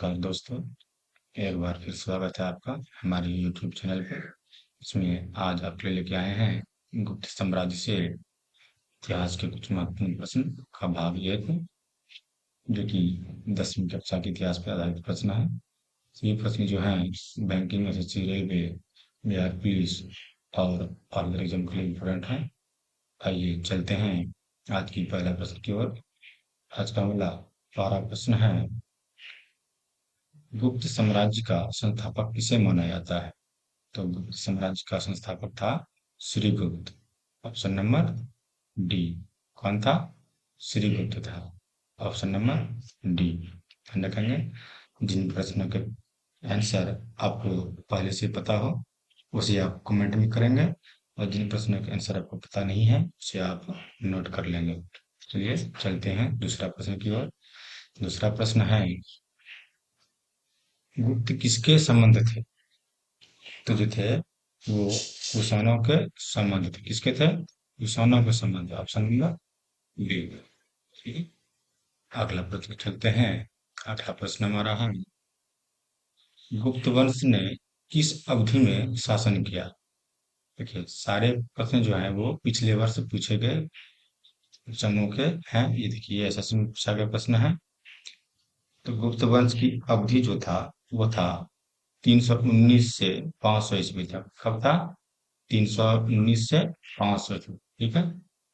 नमस्कार दोस्तों, एक बार फिर स्वागत है आपका हमारे यूट्यूब चैनल पे। इसमें आज आपके लिए लेके आए हैं गुप्त साम्राज्य से इतिहास के कुछ महत्वपूर्ण प्रश्न का भाग एक, जो कि 10वीं कक्षा के इतिहास पर आधारित प्रश्न है। ये प्रश्न जो हैं banking, SSC, railway, Bihar police और आर्मी एग्जाम के लिए इम्पोर्टेंट है। आइए चलते हैं आज की पहला प्रश्न की ओर। आज का पहला 12 प्रश्न है, गुप्त साम्राज्य का संस्थापक किसे माना जाता है? तो गुप्त साम्राज्य का संस्थापक था श्रीगुप्त। Option number D. कौन था? श्रीगुप्त था। Option number D. ध्यान रखेंगे, जिन प्रश्नों के आंसर आपको पहले से पता हो उसे आप कमेंट में करेंगे, और जिन प्रश्नों के आंसर आपको पता नहीं है उसे आप नोट कर लेंगे। चलिए चलते हैं दूसरा प्रश्न की ओर। दूसरा प्रश्न है, गुप्त किसके संबंध थे? तो जो थे वो कुषाणों के संबंध थे। किसके थे? कुषाणों के संबंध। Option number B. ठीक है? अगला प्रश्न चलते हैं। अगला प्रश्न हमारा है, गुप्त वंश ने किस अवधि में शासन किया? देखिए, सारे प्रश्न जो हैं वो पिछले वर्ष पूछे गए समूह के हैं। ये देखिए, एसएससी में पूछा गया प्रश्न है। तो गुप्त वंश की अवधि जो था वो था 319 से 500 ईस्वी तक। कब था? 319 से 500 ईस्वी। ठीक है?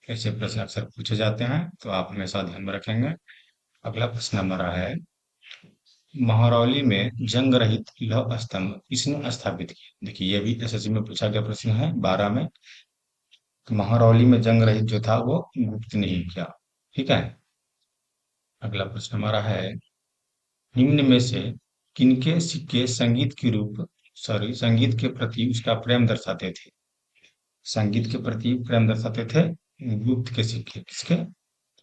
ऐसे प्रश्न अक्सर पूछे जाते हैं, तो आप हमेशा ध्यान में रखेंगे। अगला प्रश्न हमारा है, महरौली में जंग रहित लौह स्तंभ किसने स्थापित किया? देखिए, ये भी एसएससी में पूछा गया प्रश्न है 12 में। तो महरौली में जंग रहित जो था वो गुप्त ने ही किया। ठीक है? अगला प्रश्न हमारा है, निम्न में से किनके सिक्के संगीत के प्रति उसका प्रेम दर्शाते थे? संगीत के प्रति प्रेम दर्शाते थे गुप्त के सिक्के। किसके?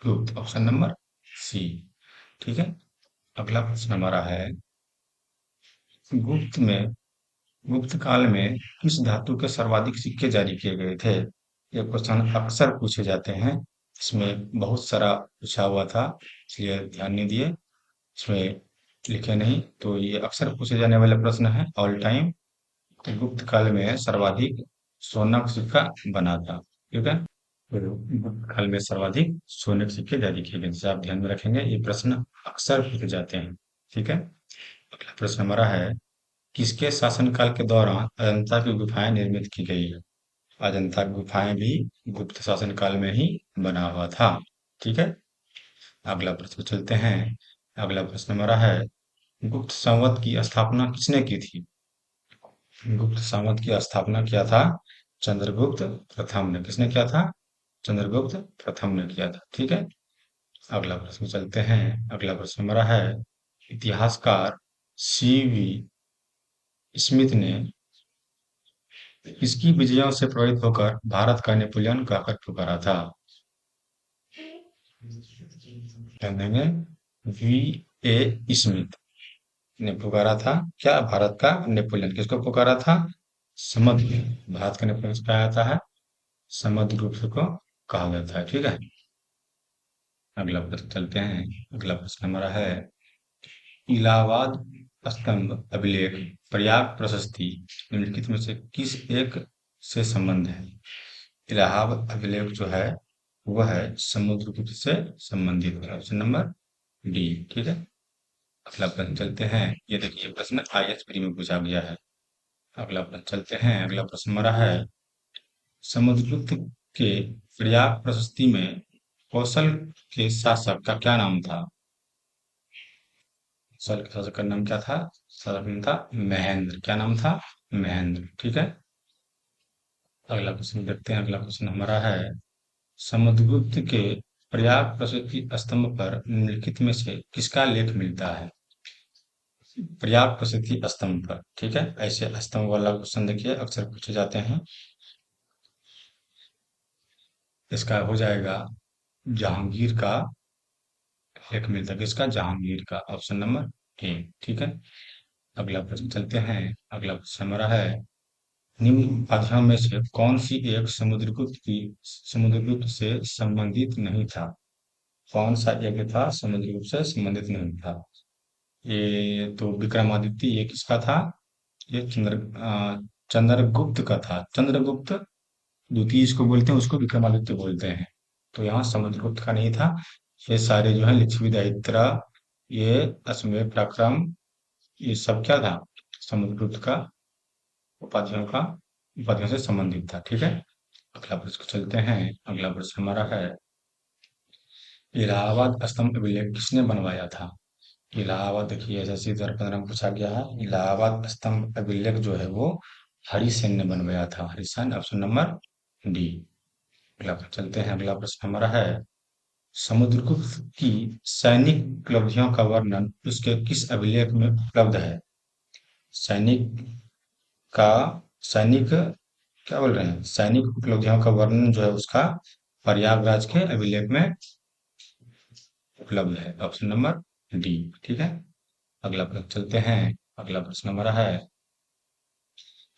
गुप्त। Option number C. ठीक है? अगला प्रश्न हमारा है, गुप्त में गुप्त काल में किस धातु के सर्वाधिक सिक्के जारी किए गए थे? ये क्वेश्चन अक्सर पूछे जाते हैं। इसमें बहुत सारा पूछा हुआ था, इसलिए ध्यान नहीं दिए। इसमें लिखे नहीं, तो ये अक्सर पूछे जाने वाले प्रश्न है ऑल टाइम। तो गुप्त काल में सर्वाधिक सोना का सिक्का बना था। ठीक है? तो गुप्त काल में सर्वाधिक सोने के सिक्के जारी किए गए, जिसे आप ध्यान में रखेंगे। ये प्रश्न अक्सर पूछे जाते हैं। ठीक है? अगला प्रश्न हमारा है, किसके शासनकाल के दौरान अजंता की गुफाएं निर्मित की गई है? अजंता की गुफाएं भी गुप्त शासनकाल में ही बना हुआ था। ठीक है? अगला प्रश्न चलते हैं। अगला प्रश्न हमारा है, गुप्त संवत की स्थापना किसने की थी? गुप्त संवत की स्थापना किया था चंद्रगुप्त प्रथम ने। किसने किया था? चंद्रगुप्त प्रथम ने किया था। ठीक है? अगला प्रश्न चलते हैं। अगला प्रश्न हमारा है, इतिहासकार सीवी स्मिथ ने किसकी विजयों से प्रभावित होकर भारत का नेपोलियन कहकर पुकारा था? ध्यान देंगे, वी ए स्मिथ ने पुकारा था क्या? भारत का नेपोलियन। किसको पुकारा था? समुद्र। भारत का नेपोलियन किसको कहा जाता है? समुद्रगुप्त को कहा जाता है। ठीक है? अगला प्रश्न चलते हैं। अगला प्रश्न हमारा है, इलाहाबाद स्तंभ अभिलेख प्रयाग प्रशस्ति निम्नलिखित में से किस एक से संबंध है? इलाहाबाद अभिलेख जो है वह है समुद्रगुप्त से संबंधित है। Option number D. ठीक है? अगला प्रश्न चलते हैं। ये देखिए, प्रश्न आईएएस प्री में पूछा गया है। अगला प्रश्न चलते हैं। अगला प्रश्न हमारा है, समुद्रगुप्त के प्रयाग प्रशस्ति में कौशल के शासक का क्या नाम था? कौशल के शासक का नाम क्या था? शासक का नाम था महेंद्र। क्या नाम था? महेंद्र। ठीक है? अगला प्रश्न देखते हैं। अगला प्रश्न हमारा है, समुद्रगुप्त के प्रयाग प्रशस्ति स्तंभ पर निम्नलिखित में से किसका लेख मिलता है? प्रयाग प्रशस्ति स्तंभ पर। ठीक है? ऐसे स्तंभ वाला क्वेश्चन देखिए अक्सर पूछे जाते हैं। इसका हो जाएगा जहांगीर का लेख मिलता है। किसका? जहांगीर का। Option number A. ठीक है? अगला प्रश्न चलते हैं। अगला प्रश्न हमारा है, निम्न उपाधियों में से कौन सी एक समुद्रगुप्त से संबंधित नहीं था? कौन सा एक था समुद्रगुप्त से संबंधित नहीं था? ये तो विक्रमादित्य ये किसका था? ये चंद्रगुप्त का था। चंद्रगुप्त द्वितीय इसको बोलते हैं, उसको विक्रमादित्य बोलते हैं। तो यहाँ समुद्रगुप्त का नहीं था। ये सारे जो है लिच्छवी दायित्रा, ये अश्वमेध पराक्रम, ये सब क्या था? समुद्रगुप्त का उपाधियों का उपाधियों से संबंधित था। ठीक है, अगला प्रश्न चलते हैं। अगला प्रश्न हमारा है, इलाहाबाद स्तंभ अभिलेख किसने बनवाया था? इलाहाबाद, देखिए एसएससी 2015 में पूछा गया है। इलाहाबाद स्तंभ अभिलेख जो है वो हरिसेन ने बनवाया था। Harisena, option number D. अगला प्रश्न चलते हैं। अगला प्रश्न हमारा है, समुद्रगुप्त की सैनिक उपलब्धियों का वर्णन उसके किस अभिलेख में उपलब्ध है? सैनिक का सैनिक क्या बोल रहे हैं? सैनिक उपलब्धियों का वर्णन जो है उसका प्रयागराज के अभिलेख में उपलब्ध है। Option number D. ठीक है, अगला प्रश्न चलते हैं। अगला प्रश्न हमारा है,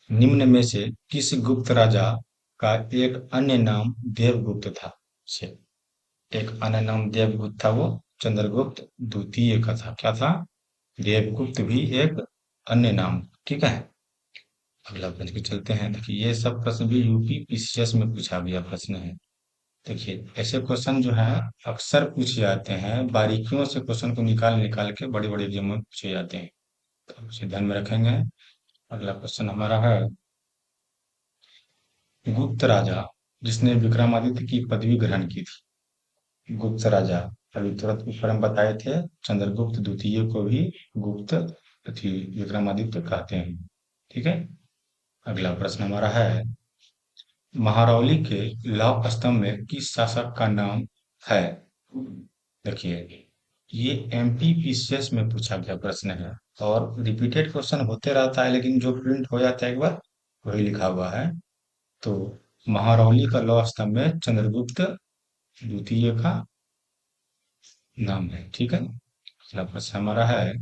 निम्न में से किस गुप्त राजा का एक अन्य नाम देवगुप्त था? से एक अन्य नाम देवगुप्त था, वो चंद्रगुप्त द्वितीय का था। क्या था? देवगुप्त भी एक अन्य नाम। ठीक है, अगला प्रश्न पे चलते हैं। देखिए ये सब प्रश्न भी यूपी पीसीएस में पूछा गया प्रश्न है। देखिए ऐसे क्वेश्चन जो है अक्सर पूछे जाते हैं, बारीकियों से क्वेश्चन को निकाल निकाल के बड़े बड़े एग्जाम में पूछे जाते हैं, तो उसे ध्यान में रखेंगे। अगला क्वेश्चन हमारा है, गुप्त राजा जिसने विक्रमादित्य की पदवी ग्रहण की थी। गुप्त राजा, अभी तुरंत ऊपर हम बताए थे, चंद्रगुप्त द्वितीय को भी गुप्त थी विक्रमादित्य कहते हैं। ठीक है, अगला प्रश्न हमारा है, महारौली के लौह स्तंभ में किस शासक का नाम है? देखिए ये एमपीपीसीएस में पूछा गया प्रश्न है, और रिपीटेड क्वेश्चन होते रहता है, लेकिन जो प्रिंट हो जाता है एक बार वही लिखा हुआ है। तो महारौली का लौह स्तंभ में चंद्रगुप्त द्वितीय का नाम है। ठीक है, अगला प्रश्न हमारा है,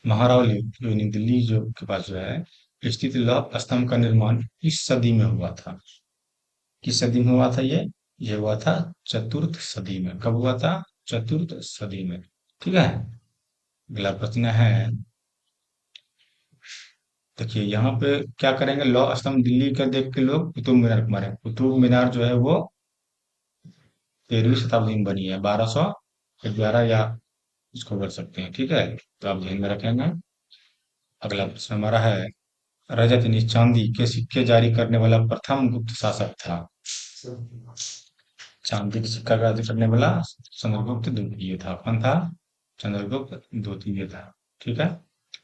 महारौली जो नई दिल्ली जो के पास जो है स्थित लौह स्तंभ का निर्माण किस सदी में हुआ था? किस सदी में हुआ था ये हुआ था चतुर्थ सदी में। कब हुआ था? चतुर्थ सदी में। ठीक है, अगला प्रश्न है, देखिए यहाँ पे क्या करेंगे, लौ स्तंभ दिल्ली का देख के लोग कुतुब मीनार को मारे। कुतुब मीनार जो है वो 13वीं शताब्दी में बनी है, 1211 या इसको कर सकते हैं। ठीक है, तो आप ध्यान में रखेंगे। अगला प्रश्न हमारा है, रजत यानी चांदी के सिक्के जारी करने वाला प्रथम गुप्त शासक था। चांदी के सिक्का जारी करने वाला चंद्रगुप्त द्वितीय था। कौन था? चंद्रगुप्त द्वितीय था। ठीक है,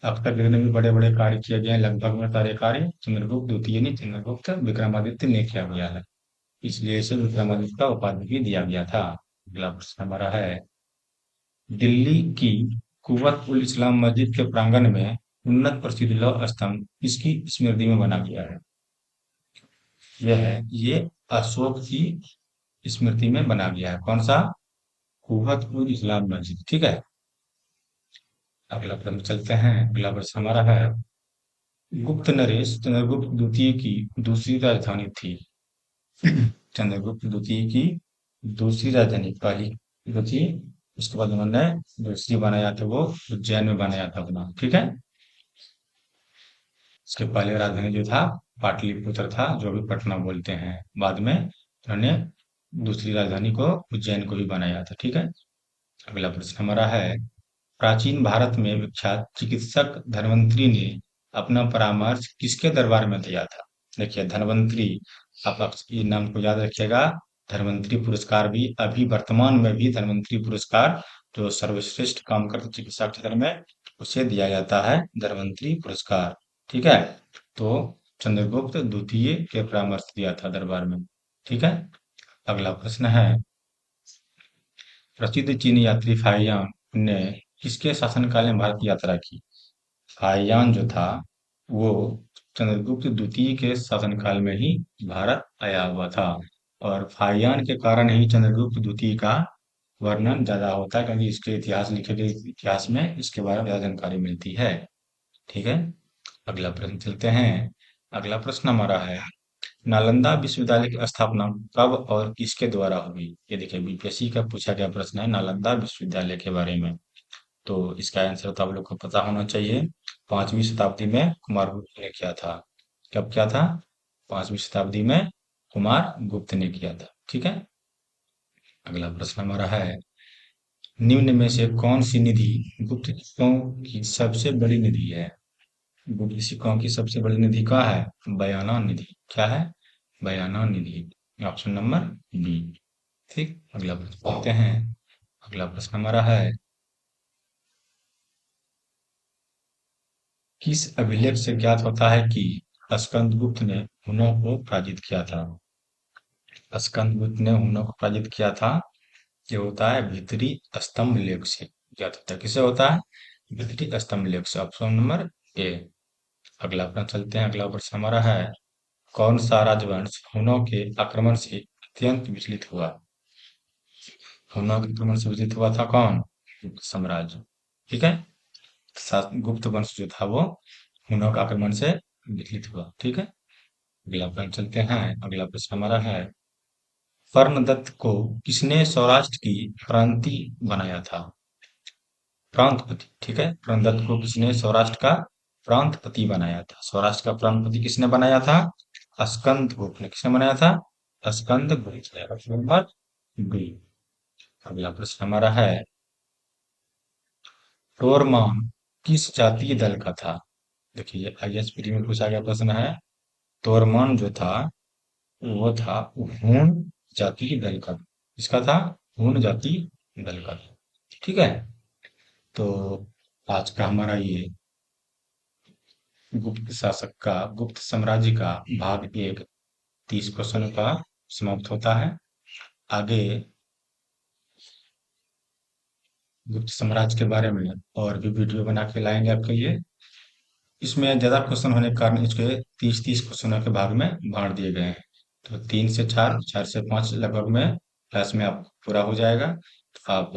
अब तक जितने भी बड़े बड़े कार्य किए गए हैं लगभग में सारे कार्य चंद्रगुप्त द्वितीय ने, चंद्रगुप्त विक्रमादित्य ने किया गया है, इसलिए इसे विक्रमादित्य का उपाधि भी दिया गया था। अगला प्रश्न हमारा है, दिल्ली की कुवत उल इस्लाम मस्जिद के प्रांगण में उन्नत प्रसिद्ध लौह स्तंभ किसकी स्मृति में बना गया है? ये अशोक की स्मृति में बना गया है। कौन सा? कुवत उल इस्लाम मस्जिद। ठीक है, अगला प्रश्न चलते हैं। अगला प्रश्न हमारा है, गुप्त नरेश चंद्रगुप्त द्वितीय की दूसरी राजधानी थी। चंद्रगुप्त द्वितीय की दूसरी राजधानी, पहली जो थी उसके बाद उन्होंने दूसरी बनाया था वो उज्जैन में बनाया था अपना। ठीक है, इसके पहले राजधानी जो था पाटलिपुत्र था, जो भी पटना बोलते हैं। बाद में उन्होंने दूसरी राजधानी को उज्जैन को भी बनाया था। ठीक है, अगला प्रश्न हमारा है, प्राचीन भारत में विख्यात चिकित्सक धन्वंतरि ने अपना परामर्श किसके दरबार में दिया था? देखिए धन्वंतरि, आप ये नाम को याद रखिएगा। धन्वंतरि पुरस्कार भी अभी वर्तमान में भी धन्वंतरि पुरस्कार जो सर्वश्रेष्ठ काम करते चिकित्सा क्षेत्र में उसे दिया जाता है धन्वंतरि पुरस्कार। ठीक है, तो चंद्रगुप्त द्वितीय के परामर्श दिया था दरबार में। ठीक है, अगला प्रश्न है, प्रसिद्ध चीनी यात्री फाहियान ने किसके शासनकाल में भारत की यात्रा की? फाहियान जो था वो चंद्रगुप्त द्वितीय के शासनकाल में ही भारत आया हुआ था, और फाहियान के कारण ही चंद्रगुप्त द्वितीय का वर्णन ज्यादा होता है, क्योंकि इसके इतिहास लिखे गए इतिहास में इसके बारे में ज्यादा जानकारी मिलती है। ठीक है, अगला प्रश्न चलते हैं। अगला प्रश्न हमारा है, नालंदा विश्वविद्यालय की स्थापना कब और किसके द्वारा हुई? ये देखिए बीपीएससी का पूछा गया प्रश्न है नालंदा विश्वविद्यालय के बारे में। तो इसका आंसर तो आप लोग को पता होना चाहिए। 5वीं शताब्दी में कुमारगुप्त ने किया था। कब किया था? 5वीं शताब्दी में कुमार गुप्त ने किया था। ठीक है। अगला प्रश्न हमारा है, निम्न में से कौन सी निधि गुप्त सिक्कों की सबसे बड़ी निधि है? गुप्त सिक्कों की सबसे बड़ी निधि क्या है? बयाना निधि। क्या है? बयाना निधि। Option number B. ठीक। अगला प्रश्न देखते हैं। अगला प्रश्न हमारा है, किस अभिलेख से ज्ञात होता है कि स्कंदगुप्त ने हुनों को पराजित किया था? स्कंदगुप्त ने हुनों को पराजित किया था, ये होता है भीतरी स्तंभ लेख से ज्ञात होता है। किसे होता है? भीतरी स्तंभ लेख से। Option number A. अगला प्रश्न चलते हैं। अगला प्रश्न हमारा है, कौन सा राजवंश हुनों के आक्रमण से अत्यंत विचलित हुआ? हुनों के आक्रमण से विचलित हुआ था कौन? गुप्त साम्राज्य। ठीक है। गुप्त वंश जो था वो हुनों के आक्रमण से विचलित हुआ। ठीक है। अगला प्रश्न चलते हैं। अगला प्रश्न हमारा है, कर्णदत्त को किसने सौराष्ट्र की क्रांति बनाया था? प्रांतपति। ठीक है। कर्णदत्त को किसने सौराष्ट्र का प्रांतपति बनाया था? सौराष्ट्र का प्रांतपति किसने बनाया था? स्कंदगुप्त ने। किसने बनाया था? स्कंदगुप्त ने। Option number B. अगला प्रश्न हमारा है, टोरमान किस जातीय दल का था? देखिए ये आईएएस में पूछा गया प्रश्न है। तोरमान जो था वो था हूण जाति दल का। इसका था हूण जाति दल का। ठीक है। तो आज का हमारा ये गुप्त साम्राज्य का भाग 1 30 क्वेश्चन का समाप्त होता है। आगे गुप्त साम्राज्य के बारे में और भी वीडियो बना के लाएंगे आपके लिए। इसमें ज्यादा क्वेश्चन होने के कारण इसके 30-30 क्वेश्चनों के भाग में बांट दिए गए हैं। तो 3 से 4, 4 से 5 लगभग में क्लास में आप पूरा हो जाएगा। तो आप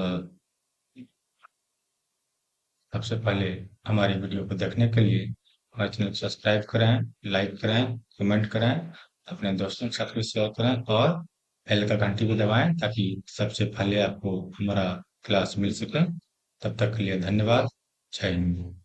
सबसे पहले हमारी वीडियो को देखने के लिए हमारे चैनल को सब्सक्राइब करें, लाइक करें, कमेंट करें, अपने दोस्तों के साथ भी शेयर करें और बेल का घंटी भी दबाएं ताकि सबसे पहले आपको हमारा क्लास मिल सके। तब तक के लिए धन्यवाद। जय हिंद।